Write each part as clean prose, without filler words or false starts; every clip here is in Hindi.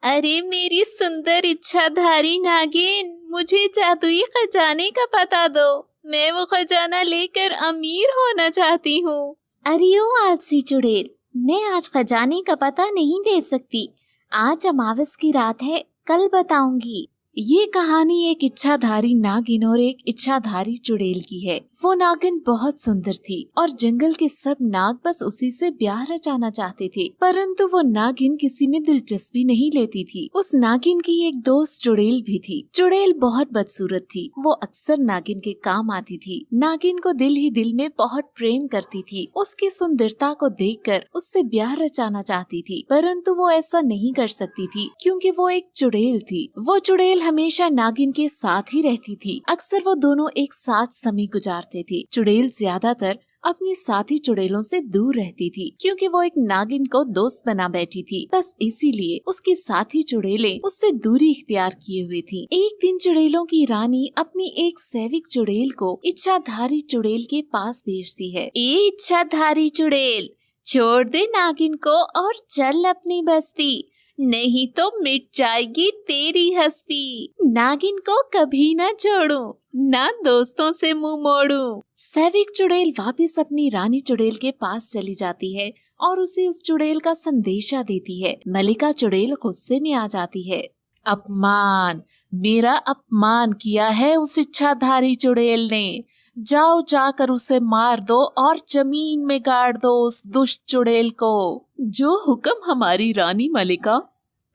अरे मेरी सुंदर इच्छाधारी नागिन, मुझे जादुई खजाने का पता दो। मैं वो खजाना लेकर अमीर होना चाहती हूँ। अरे ओ आलसी चुड़ैल, मैं आज खजाने का पता नहीं दे सकती। आज अमावस की रात है, कल बताऊंगी। ये कहानी एक इच्छाधारी नागिन और एक इच्छाधारी चुड़ैल की है। वो नागिन बहुत सुंदर थी और जंगल के सब नाग बस उसी से ब्याह रचाना चाहते थे, परंतु वो नागिन किसी में दिलचस्पी नहीं लेती थी। उस नागिन की एक दोस्त चुड़ैल भी थी। चुड़ैल बहुत बदसूरत थी। वो अक्सर नागिन के काम आती थी। नागिन को दिल ही दिल में बहुत प्रेम करती थी। उसकी सुंदरता को देखकर उससे ब्याह रचाना चाहती थी, परंतु वो ऐसा नहीं कर सकती थी क्योंकि वो एक चुड़ैल थी। वो चुड़ैल हमेशा नागिन के साथ ही रहती थी। अक्सर वो दोनों एक साथ समय गुजारते थे। चुड़ैल ज्यादातर अपनी साथी चुड़ैलों से दूर रहती थी क्योंकि वो एक नागिन को दोस्त बना बैठी थी। बस इसीलिए उसकी साथी चुड़ैलें उससे दूरी इख्तियार किए हुए थी। एक दिन चुड़ैलों की रानी अपनी एक सैविक चुड़ैल को इच्छाधारी चुड़ैल के पास भेजती है। ए इच्छाधारी चुड़ैल, छोड़ दे नागिन को और चल अपनी बस्ती, नहीं तो मिट जाएगी तेरी हस्ती। नागिन को कभी न छोड़ूं, ना दोस्तों से मुंह मोड़ूं। सैविक चुड़ैल वापस अपनी रानी चुड़ैल के पास चली जाती है और उसे उस चुड़ैल का संदेशा देती है। मलिका चुड़ैल गुस्से में आ जाती है। अपमान, मेरा अपमान किया है उस इच्छाधारी चुड़ैल ने। जाओ जाकर उसे मार दो और जमीन में गाड़ दो उस दुष्ट चुड़ैल को। जो हुक्म हमारी रानी मलिका।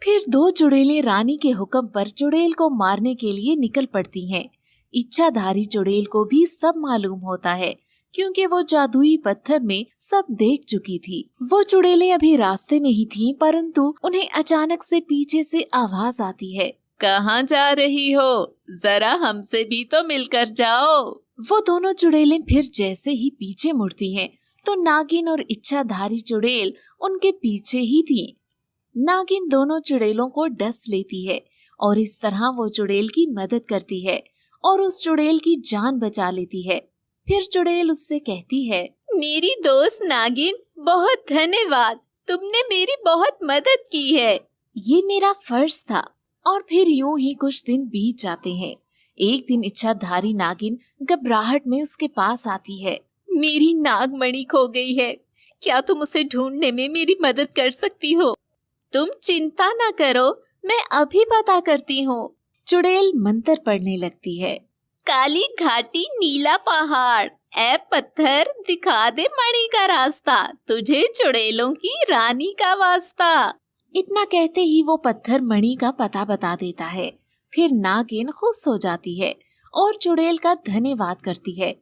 फिर दो चुड़ैलें रानी के हुक्म पर चुड़ैल को मारने के लिए निकल पड़ती हैं। इच्छाधारी चुड़ैल को भी सब मालूम होता है क्योंकि वो जादुई पत्थर में सब देख चुकी थी। वो चुड़ैलें अभी रास्ते में ही थीं, परंतु उन्हें अचानक से पीछे से आवाज आती है। कहाँ जा रही हो? जरा हमसे भी तो मिलकर जाओ। वो दोनों चुड़ैलें फिर जैसे ही पीछे मुड़ती हैं, तो नागिन और इच्छाधारी चुड़ैल उनके पीछे ही थी। नागिन दोनों चुड़ैलों को डस लेती है और इस तरह वो चुड़ैल की मदद करती है और उस चुड़ैल की जान बचा लेती है। फिर चुड़ैल उससे कहती है, मेरी दोस्त नागिन, बहुत धन्यवाद, तुमने मेरी बहुत मदद की है। ये मेरा फर्ज था। और फिर यूं ही कुछ दिन बीत जाते हैं। एक दिन इच्छाधारी नागिन घबराहट में उसके पास आती है। मेरी नागमणि खो गई है, क्या तुम उसे ढूंढने में मेरी मदद कर सकती हो? तुम चिंता न करो, मैं अभी पता करती हूँ। चुड़ैल मंत्र पढ़ने लगती है। काली घाटी नीला पहाड़, ऐ पत्थर दिखा दे मणि का रास्ता, तुझे चुड़ैलों की रानी का वास्ता। इतना कहते ही वो पत्थर मणि का पता बता देता है। फिर नागिन खुश हो जाती है और चुड़ैल का धन्यवाद करती है।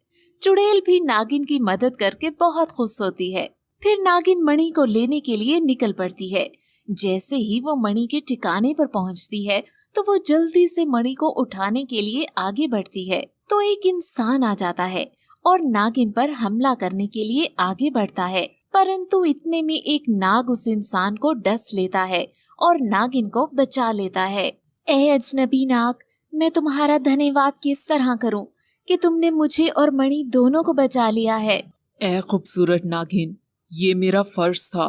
चुड़ैल भी नागिन की मदद करके बहुत खुश होती है। फिर नागिन मणि को लेने के लिए निकल पड़ती है। जैसे ही वो मणि के ठिकाने पर पहुंचती है, तो वो जल्दी से मणि को उठाने के लिए आगे बढ़ती है। तो एक इंसान आ जाता है और नागिन पर हमला करने के लिए आगे बढ़ता है, परंतु इतने में एक नाग उस इंसान को डस लेता है और नागिन को बचा लेता है। ए अजनबी नाग, मैं तुम्हारा धन्यवाद किस तरह करूं कि तुमने मुझे और मणि दोनों को बचा लिया है। ए खूबसूरत नागिन, ये मेरा फर्ज था।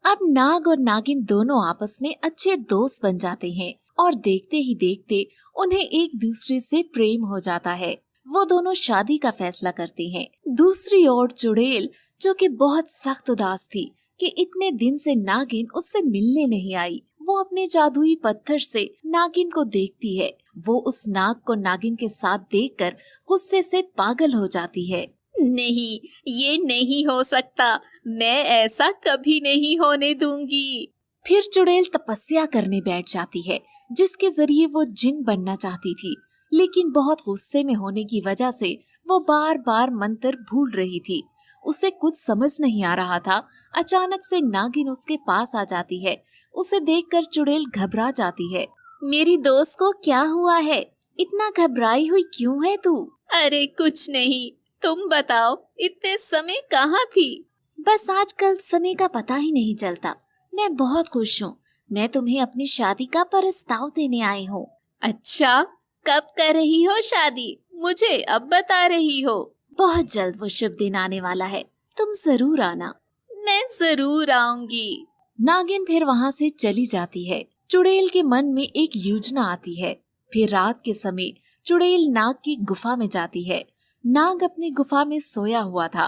अब नाग और नागिन दोनों आपस में अच्छे दोस्त बन जाते हैं और देखते ही देखते उन्हें एक दूसरे से प्रेम हो जाता है। वो दोनों शादी का फैसला करते हैं। दूसरी ओर चुड़ैल, जो कि बहुत सख्त उदास थी कि इतने दिन से नागिन उससे मिलने नहीं आई, वो अपने जादुई पत्थर से नागिन को देखती है। वो उस नाग को नागिन के साथ देखकर गुस्से से पागल हो जाती है। नहीं, ये नहीं हो सकता, मैं ऐसा कभी नहीं होने दूंगी। फिर चुड़ैल तपस्या करने बैठ जाती है, जिसके जरिए वो जिन बनना चाहती थी, लेकिन बहुत गुस्से में होने की वजह से वो बार बार मंत्र भूल रही थी। उसे कुछ समझ नहीं आ रहा था। अचानक से नागिन उसके पास आ जाती है। उसे देखकर चुड़ैल घबरा जाती है। मेरी दोस्त को क्या हुआ है? इतना घबराई हुई क्यों है तू? अरे कुछ नहीं, तुम बताओ, इतने समय कहाँ थी? बस आजकल समय का पता ही नहीं चलता। मैं बहुत खुश हूँ। मैं तुम्हें अपनी शादी का प्रस्ताव देने आई हूँ। अच्छा, कब कर रही हो शादी? मुझे अब बता रही हो? बहुत जल्द वो शुभ दिन आने वाला है, तुम जरूर आना। मैं जरूर आऊंगी। नागिन फिर वहाँ से चली जाती है। चुड़ैल के मन में एक योजना आती है। फिर रात के समय चुड़ैल नाग की गुफा में जाती है। नाग अपनी गुफा में सोया हुआ था।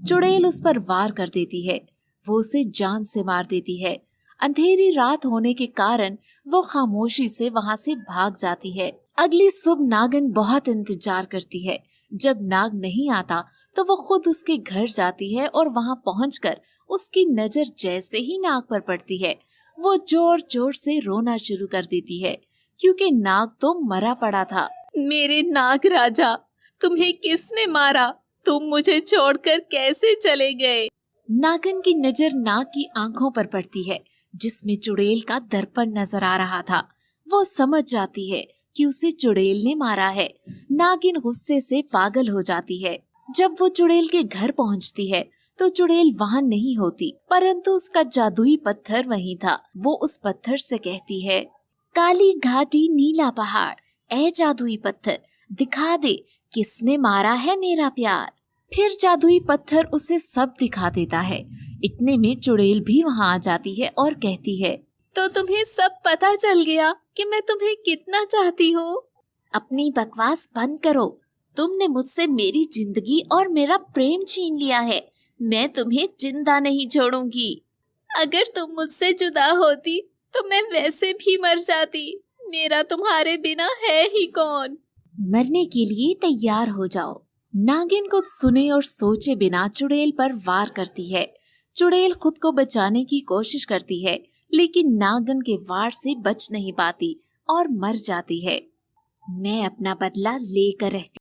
चुड़ैल उस पर वार कर देती है। वो उसे जान से मार देती है। अंधेरी रात होने के कारण वो खामोशी से वहां से भाग जाती है। अगली सुबह नागिन बहुत इंतजार करती है। जब नाग नहीं आता तो वो खुद उसके घर जाती है और वहां पहुंचकर उसकी नजर जैसे ही नाग पर पड़ती है, वो जोर जोर से रोना शुरू कर देती है, क्योंकि नाग तो मरा पड़ा था। मेरे नाग राजा, तुम्हें किसने मारा? तुम मुझे छोड़कर कैसे चले गए? नागिन की नजर नाग की आंखों पर पड़ती है, जिसमें चुड़ैल का दर्पण नजर आ रहा था। वो समझ जाती है कि उसे चुड़ैल ने मारा है। नागिन गुस्से से पागल हो जाती है। जब वो चुड़ैल के घर पहुंचती है तो चुड़ैल वहां नहीं होती, परंतु उसका जादुई पत्थर वहीं था। वो उस पत्थर से कहती है, काली घाटी नीला पहाड़, ए जादुई पत्थर दिखा दे किसने मारा है मेरा प्यार। फिर जादुई पत्थर उसे सब दिखा देता है। इतने में चुड़ैल भी वहां आ जाती है और कहती है, तो तुम्हें सब पता चल गया कि मैं तुम्हें कितना चाहती हूँ? अपनी बकवास बंद करो। तुमने मुझसे मेरी जिंदगी और मेरा प्रेम छीन लिया है। मैं तुम्हें जिंदा नहीं छोड़ूंगी। अगर तुम मुझसे जुदा होती तो मैं वैसे भी मर जाती। मेरा तुम्हारे बिना है ही कौन? मरने के लिए तैयार हो जाओ। नागिन कुछ सुने और सोचे बिना चुड़ैल पर वार करती है। चुड़ैल खुद को बचाने की कोशिश करती है, लेकिन नागिन के वार से बच नहीं पाती और मर जाती है। मैं अपना बदला लेकर रहती